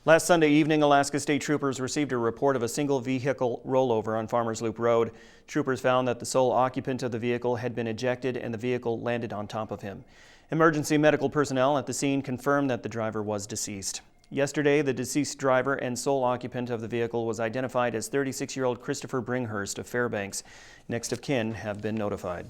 Last Sunday evening, Alaska State Troopers received a report of a single vehicle rollover on Farmers Loop Road. Troopers found that the sole occupant of the vehicle had been ejected and the vehicle landed on top of him. Emergency medical personnel at the scene confirmed that the driver was deceased. Yesterday, the deceased driver and sole occupant of the vehicle was identified as 36-year-old Christopher Bringhurst of Fairbanks. Next of kin have been notified.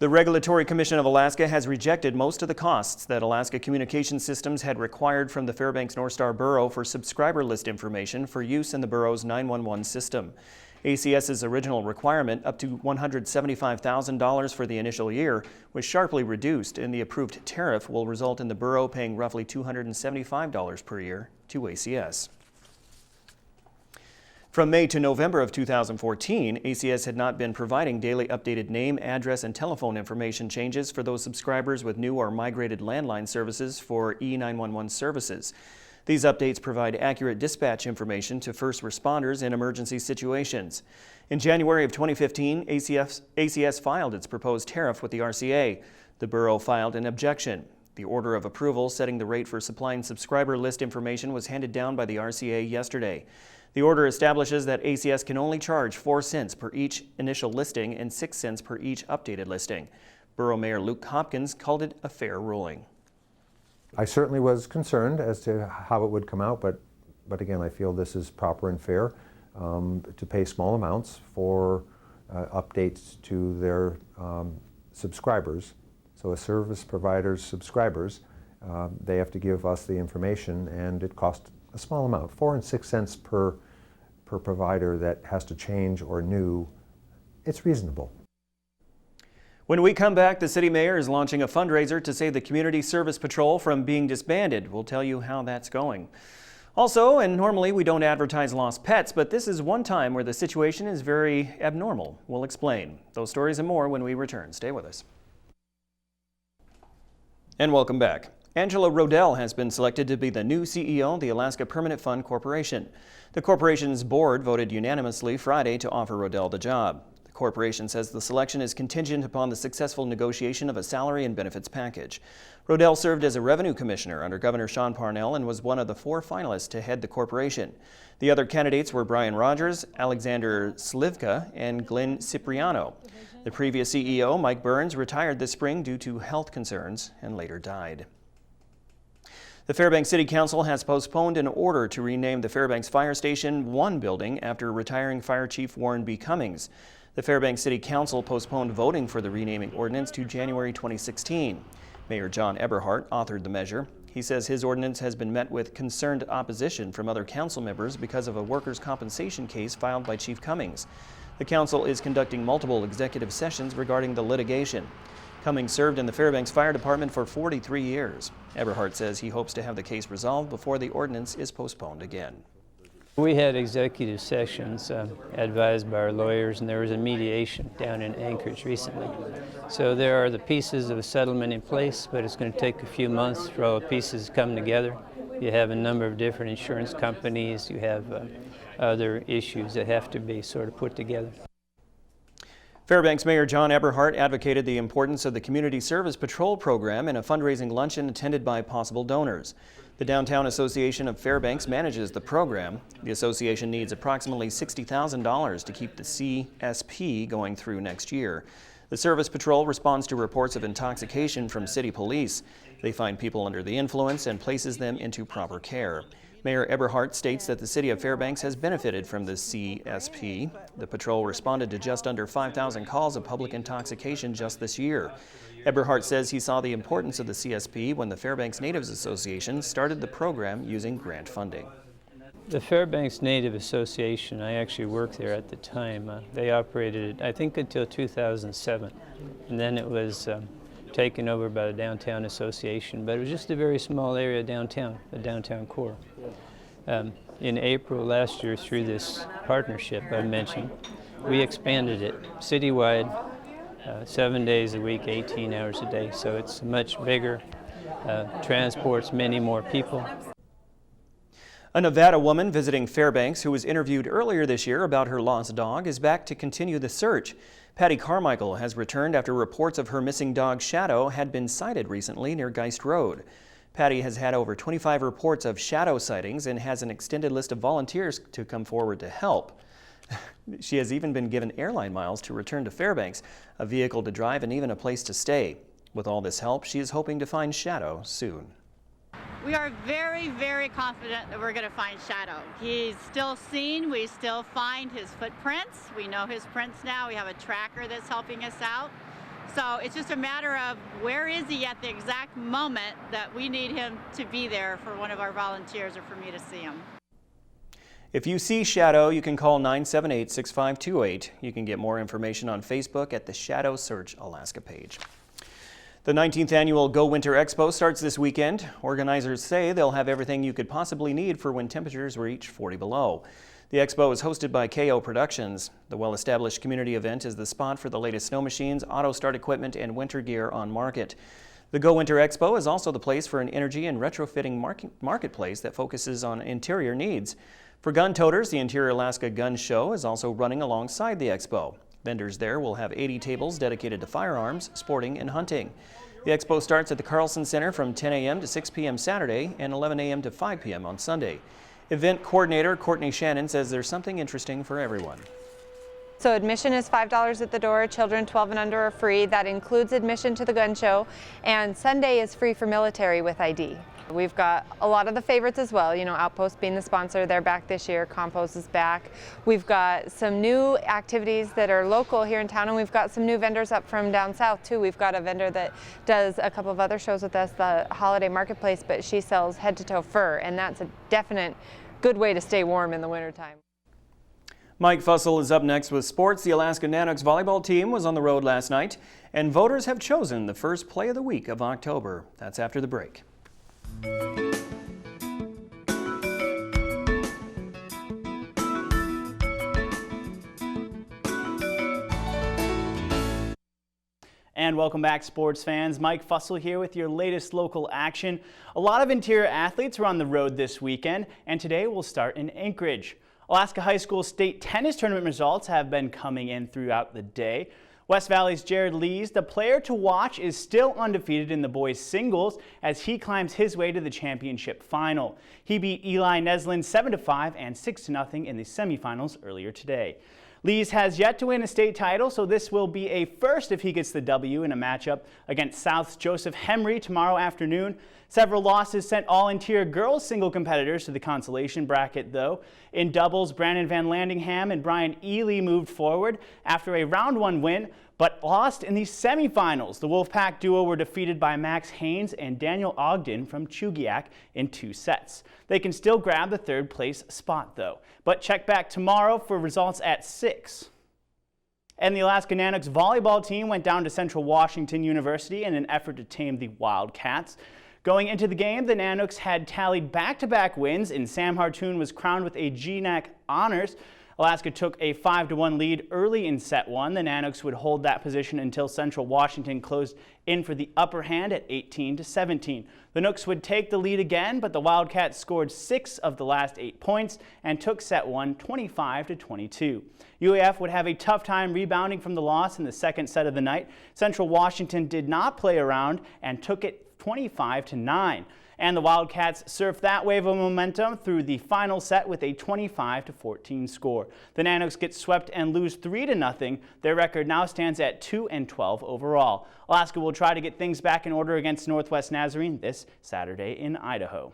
The Regulatory Commission of Alaska has rejected most of the costs that Alaska Communication Systems had required from the Fairbanks North Star Borough for subscriber list information for use in the borough's 911 system. ACS's original requirement, up to $175,000 for the initial year, was sharply reduced, and the approved tariff will result in the borough paying roughly $275 per year to ACS. From May to November of 2014, ACS had not been providing daily updated name, address, and telephone information changes for those subscribers with new or migrated landline services for E911 services. These updates provide accurate dispatch information to first responders in emergency situations. In January of 2015, ACS filed its proposed tariff with the RCA. The borough filed an objection. The order of approval setting the rate for supplying subscriber list information was handed down by the RCA yesterday. The order establishes that ACS can only charge 4 cents per each initial listing and 6 cents per each updated listing. Borough Mayor Luke Hopkins called it a fair ruling. I certainly was concerned as to how it would come out, but again, I feel this is proper and fair to pay small amounts for updates to their subscribers. So a service provider's subscribers, they have to give us the information, and it costs a small amount, 4 and 6 cents per provider that has to change or new. It's reasonable. When we come back, the city mayor is launching a fundraiser to save the Community Service Patrol from being disbanded. We'll tell you how that's going. Also, and normally we don't advertise lost pets, but this is one time where the situation is very abnormal. We'll explain. Those stories and more when we return. Stay with us. And welcome back. Angela Rodell has been selected to be the new CEO of the Alaska Permanent Fund Corporation. The corporation's board voted unanimously Friday to offer Rodell the job. The corporation says the selection is contingent upon the successful negotiation of a salary and benefits package. Rodell served as a revenue commissioner under Governor Sean Parnell and was one of the 4 finalists to head the corporation. The other candidates were Brian Rogers, Alexander Slivka, and Glenn Cipriano. The previous CEO, Mike Burns, retired this spring due to health concerns and later died. The Fairbanks City Council has postponed an order to rename the Fairbanks Fire Station 1 building after retiring Fire Chief Warren B. Cummings. The Fairbanks City Council postponed voting for the renaming ordinance to January 2016. Mayor John Eberhardt authored the measure. He says his ordinance has been met with concerned opposition from other council members because of a workers' compensation case filed by Chief Cummings. The council is conducting multiple executive sessions regarding the litigation. Cummings served in the Fairbanks Fire Department for 43 years. Eberhardt says he hopes to have the case resolved before the ordinance is postponed again. We had executive sessions advised by our lawyers, and there was a mediation down in Anchorage recently. So there are the pieces of a settlement in place, but it's going to take a few months for all the pieces to come together. You have a number of different insurance companies, you have other issues that have to be sort of put together. Fairbanks Mayor John Eberhardt advocated the importance of the Community Service Patrol program in a fundraising luncheon attended by possible donors. The Downtown Association of Fairbanks manages the program. The association needs approximately $60,000 to keep the CSP going through next year. The Service Patrol responds to reports of intoxication from city police. They find people under the influence and places them into proper care. Mayor Eberhardt states that the city of Fairbanks has benefited from the CSP. The patrol responded to just under 5,000 calls of public intoxication just this year. Eberhardt says he saw the importance of the CSP when the Fairbanks Natives Association started the program using grant funding. The Fairbanks Native Association, I actually worked there at the time. They operated, I think, until 2007, and then it was taken over by the Downtown Association, but it was just a very small area downtown, the downtown core. In April last year, through this partnership I mentioned, we expanded it citywide, 7 days a week, 18 hours a day, so it's much bigger, transports many more people. A Nevada woman visiting Fairbanks who was interviewed earlier this year about her lost dog is back to continue the search. Patty Carmichael has returned after reports of her missing dog Shadow had been sighted recently near Geist Road. Patty has had over 25 reports of shadow sightings and has an extended list of volunteers to come forward to help. She has even been given airline miles to return to Fairbanks, a vehicle to drive, and even a place to stay. With all this help, she is hoping to find Shadow soon. We are very, very confident that we're going to find Shadow. He's still seen. We still find his footprints. We know his prints now. We have a tracker that's helping us out. So it's just a matter of where is he at the exact moment that we need him to be there for one of our volunteers or for me to see him. If you see Shadow, you can call 978-6528. You can get more information on Facebook at the Shadow Search Alaska page. The 19th annual Go Winter Expo starts this weekend. Organizers say they'll have everything you could possibly need for when temperatures reach 40 below. The expo is hosted by KO Productions. The well-established community event is the spot for the latest snow machines, auto start equipment, and winter gear on market. The Go Winter Expo is also the place for an energy and retrofitting marketplace that focuses on interior needs. For gun toters, the Interior Alaska Gun Show is also running alongside the expo. Vendors there will have 80 tables dedicated to firearms, sporting, and hunting. The expo starts at the Carlson Center from 10 a.m. to 6 p.m. Saturday and 11 a.m. to 5 p.m. on Sunday. Event coordinator Courtney Shannon says there's something interesting for everyone. So admission is $5 at the door. Children 12 and under are free. That includes admission to the gun show. And Sunday is free for military with ID. We've got a lot of the favorites as well. You know, Outpost being the sponsor, they're back this year. Compost is back. We've got some new activities that are local here in town, and we've got some new vendors up from down south too. We've got a vendor that does a couple of other shows with us, the Holiday Marketplace, but she sells head-to-toe fur, and that's a definite good way to stay warm in the wintertime. Mike Fussell is up next with sports. The Alaska Nanooks volleyball team was on the road last night, and voters have chosen the first play of the week of October. That's after the break. And welcome back, sports fans. Mike Fussell here with your latest local action. A lot of interior athletes are on the road this weekend, and today we'll start in Anchorage. Alaska High School state tennis tournament results have been coming in throughout the day. West Valley's Jared Lees, the player to watch, is still undefeated in the boys' singles as he climbs his way to the championship final. He beat Eli Neslin 7-5 and 6-0 in the semifinals earlier today. Lees has yet to win a state title, so this will be a first if he gets the W in a matchup against South's Joseph Hemry tomorrow afternoon. Several losses sent all interior girls single competitors to the consolation bracket, though. In doubles, Brandon Van Landingham and Brian Ely moved forward after a round one win, but lost in the semifinals. The Wolfpack duo were defeated by Max Haynes and Daniel Ogden from Chugiak in 2 sets. They can still grab the third place spot, though. But check back tomorrow for results at 6. And the Alaska Nanooks volleyball team went down to Central Washington University in an effort to tame the Wildcats. Going into the game, the Nanooks had tallied back-to-back wins, and Sam Hartoon was crowned with a GNAC honors. Alaska took a 5-1 lead early in set 1. The Nanooks would hold that position until Central Washington closed in for the upper hand at 18-17. The Nooks would take the lead again, but the Wildcats scored 6 of the last 8 points and took set 1 25-22. UAF would have a tough time rebounding from the loss in the second set of the night. Central Washington did not play around and took it 25-9. And the Wildcats surfed that wave of momentum through the final set with a 25-14 score. The Nanooks get swept and lose 3-0. Their record now stands at 2-12 overall. Alaska will try to get things back in order against Northwest Nazarene this Saturday in Idaho.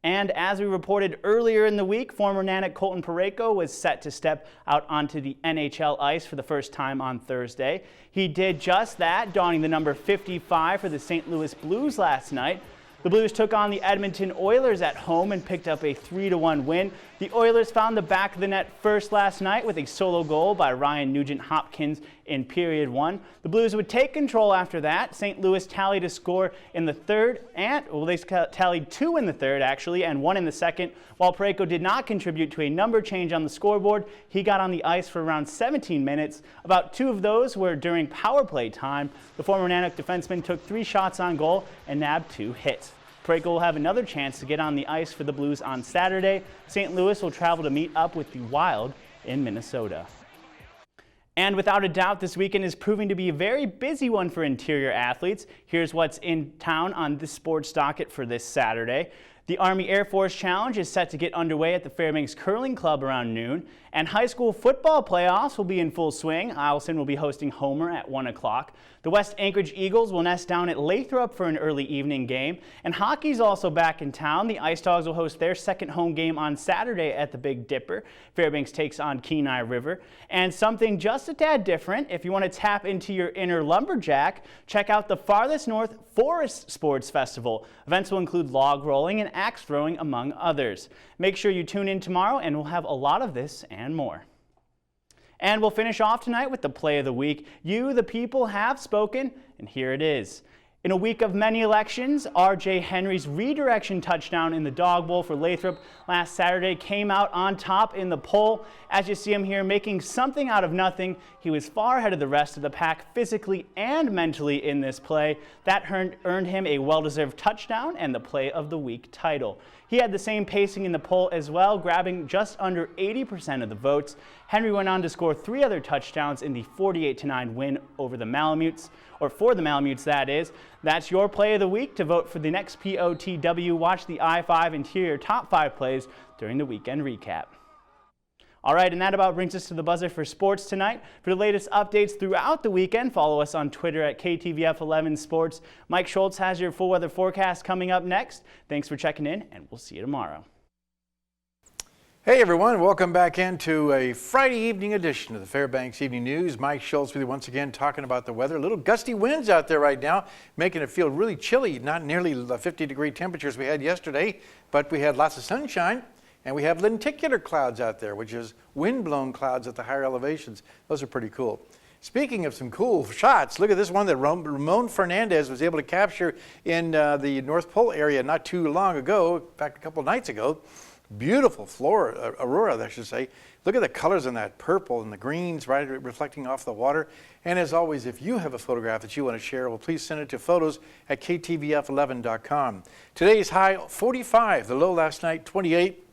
And as we reported earlier in the week, former Nanook Colton Parayko was set to step out onto the NHL ice for the first time on Thursday. He did just that, donning the number 55 for the St. Louis Blues last night. The Blues took on the Edmonton Oilers at home and picked up a 3-1 win. The Oilers found the back of the net first last night with a solo goal by Ryan Nugent-Hopkins in period 1. The Blues would take control after that. St. Louis tallied a score in the third, and they tallied 2 in the third actually, and 1 in the second. While Parayko did not contribute to a number change on the scoreboard, he got on the ice for around 17 minutes. About 2 of those were during power play time. The former Nanook defenseman took 3 shots on goal and nabbed 2 hits. Parayko will have another chance to get on the ice for the Blues on Saturday. St. Louis will travel to meet up with the Wild in Minnesota. And without a doubt, this weekend is proving to be a very busy one for interior athletes. Here's what's in town on the sports docket for this Saturday. The Army Air Force Challenge is set to get underway at the Fairbanks Curling Club around noon, and high school football playoffs will be in full swing. Eielson will be hosting Homer at 1 o'clock. The West Anchorage Eagles will nest down at Lathrop for an early evening game, and hockey's also back in town. The Ice Dogs will host their second home game on Saturday at the Big Dipper. Fairbanks takes on Kenai River. And something just a tad different, if you want to tap into your inner lumberjack, check out the Farthest North Forest Sports Festival. Events will include log rolling and axe throwing, among others. Make sure you tune in tomorrow, and we'll have a lot of this and more. And we'll finish off tonight with the play of the week. You, the people, have spoken, and here it is. In a week of many elections, R.J. Henry's redirection touchdown in the Dog Bowl for Lathrop last Saturday came out on top in the poll. As you see him here making something out of nothing, he was far ahead of the rest of the pack physically and mentally in this play. That earned him a well-deserved touchdown and the Play of the Week title. He had the same pacing in the poll as well, grabbing just under 80% of the votes. Henry went on to score 3 other touchdowns in the 48-9 win over the Malamutes, or for the Malamutes, that is. That's your Play of the Week. To vote for the next POTW, watch the I-5 Interior Top 5 plays during the weekend recap. All right, and that about brings us to the buzzer for sports tonight. For the latest updates throughout the weekend, follow us on Twitter at KTVF11 Sports. Mike Schultz has your full weather forecast coming up next. Thanks for checking in, and we'll see you tomorrow. Hey everyone, welcome back into a Friday evening edition of the Fairbanks Evening News. Mike Schultz with you once again talking about the weather. A little gusty winds out there right now, making it feel really chilly. Not nearly the 50-degree temperatures we had yesterday, but we had lots of sunshine. And we have lenticular clouds out there, which is wind-blown clouds at the higher elevations. Those are pretty cool. Speaking of some cool shots, look at this one that Ramon Fernandez was able to capture in the North Pole area not too long ago, in fact, a couple of nights ago. Beautiful aurora, I should say. Look at the colors in that purple and the greens, right, reflecting off the water. And as always, if you have a photograph that you want to share, well, please send it to photos@ktvf11.com. Today's high, 45. The low last night, 28.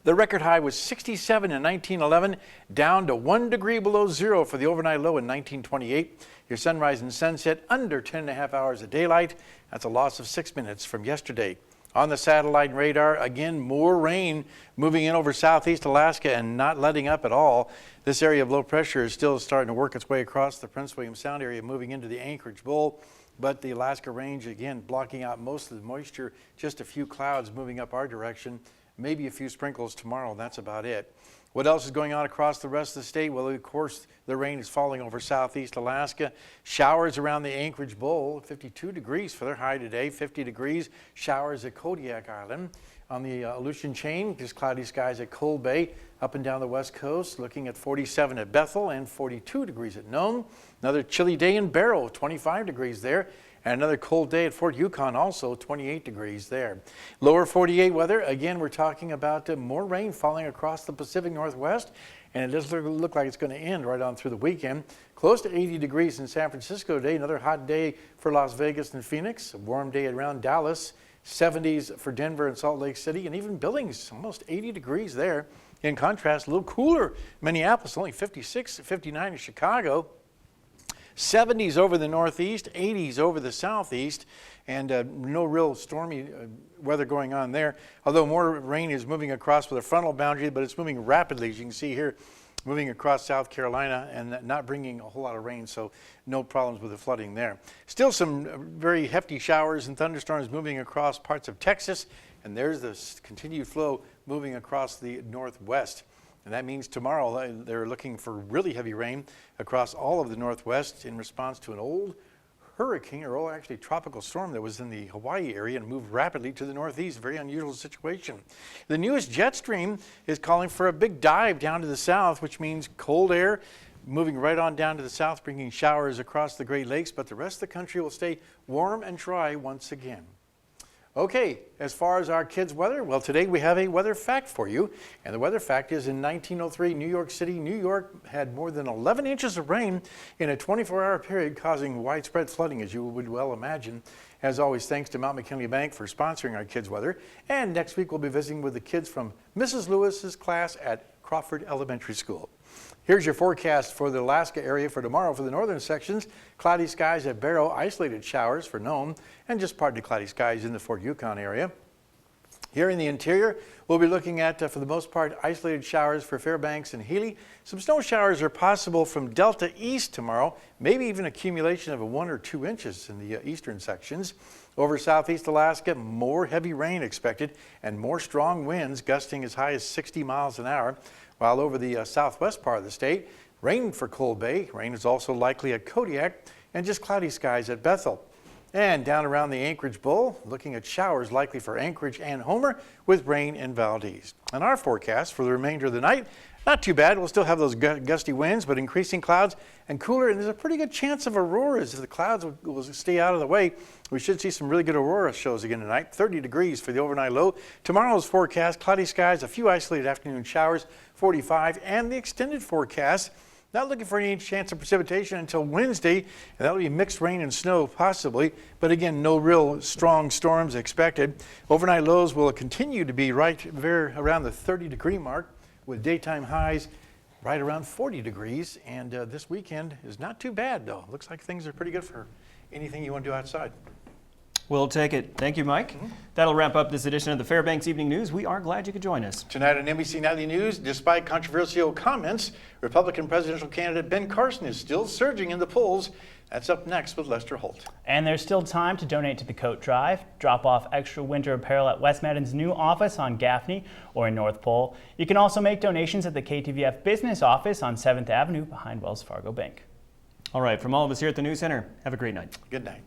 The record high was 67 in 1911, down to 1 degree below zero for the overnight low in 1928. Your sunrise and sunset under 10.5 hours of daylight. That's a loss of 6 minutes from yesterday. On the satellite and radar, again, more rain moving in over southeast Alaska and not letting up at all. This area of low pressure is still starting to work its way across the Prince William Sound area, moving into the Anchorage Bowl. But the Alaska Range, again, blocking out most of the moisture, just a few clouds moving up our direction. Maybe a few sprinkles tomorrow, that's about it. What else is going on across the rest of the state? Well, of course, the rain is falling over southeast Alaska. Showers around the Anchorage Bowl, 52 degrees for their high today, 50 degrees. Showers at Kodiak Island. On the Aleutian Chain, just cloudy skies at Cold Bay. Up and down the west coast, looking at 47 at Bethel and 42 degrees at Nome. Another chilly day in Barrow, 25 degrees there. And another cold day at Fort Yukon, also 28 degrees there. Lower 48 weather, again, we're talking about more rain falling across the Pacific Northwest, and it does look like it's going to end right on through the weekend. Close to 80 degrees in San Francisco today, another hot day for Las Vegas and Phoenix, a warm day around Dallas, 70s for Denver and Salt Lake City, and even Billings, almost 80 degrees there. In contrast, a little cooler, Minneapolis, only 56, 59 in Chicago. 70s over the northeast, 80s over the southeast, and no real stormy weather going on there. Although more rain is moving across with a frontal boundary, but it's moving rapidly, as you can see here, moving across South Carolina and not bringing a whole lot of rain, so no problems with the flooding there. Still some very hefty showers and thunderstorms moving across parts of Texas, and there's this continued flow moving across the northwest. And that means tomorrow they're looking for really heavy rain across all of the northwest in response to an old hurricane, or actually tropical storm that was in the Hawaii area and moved rapidly to the northeast. Very unusual situation. The newest jet stream is calling for a big dive down to the south, which means cold air moving right on down to the south, bringing showers across the Great Lakes, but the rest of the country will stay warm and dry once again. Okay, as far as our kids' weather, well, today we have a weather fact for you. And the weather fact is in 1903, New York City, New York had more than 11 inches of rain in a 24-hour period, causing widespread flooding, as you would well imagine. As always, thanks to Mount McKinley Bank for sponsoring our kids' weather. And next week, we'll be visiting with the kids from Mrs. Lewis's class at Crawford Elementary School. Here's your forecast for the Alaska area for tomorrow for the northern sections. Cloudy skies at Barrow, isolated showers for Nome, and just partly cloudy skies in the Fort Yukon area. Here in the interior, we'll be looking at, for the most part, isolated showers for Fairbanks and Healy. Some snow showers are possible from Delta east tomorrow, maybe even accumulation of 1 or 2 inches in the eastern sections. Over southeast Alaska, more heavy rain expected and more strong winds gusting as high as 60 miles an hour. While over the southwest part of the state, rain for Cold Bay. Rain is also likely at Kodiak and just cloudy skies at Bethel. And down around the Anchorage Bowl, looking at showers likely for Anchorage and Homer with rain in Valdez. And our forecast for the remainder of the night, not too bad. We'll still have those gusty winds, but increasing clouds and cooler. And there's a pretty good chance of auroras if the clouds will stay out of the way. We should see some really good aurora shows again tonight. 30 degrees for the overnight low. Tomorrow's forecast, cloudy skies, a few isolated afternoon showers, 45. And the extended forecast, not looking for any chance of precipitation until Wednesday, and that'll be mixed rain and snow possibly, but again, no real strong storms expected. Overnight lows will continue to be right there around the 30-degree mark, with daytime highs right around 40 degrees. And this weekend is not too bad, though. Looks like things are pretty good for anything you want to do outside. We'll take it. Thank you, Mike. That'll wrap up this edition of the Fairbanks Evening News. We are glad you could join us. Tonight on NBC Nightly News, despite controversial comments, Republican presidential candidate Ben Carson is still surging in the polls. That's up next with Lester Holt. And there's still time to donate to the Coat Drive. Drop off extra winter apparel at West Madden's new office on Gaffney or in North Pole. You can also make donations at the KTVF business office on 7th Avenue behind Wells Fargo Bank. All right, from all of us here at the News Center, have a great night. Good night.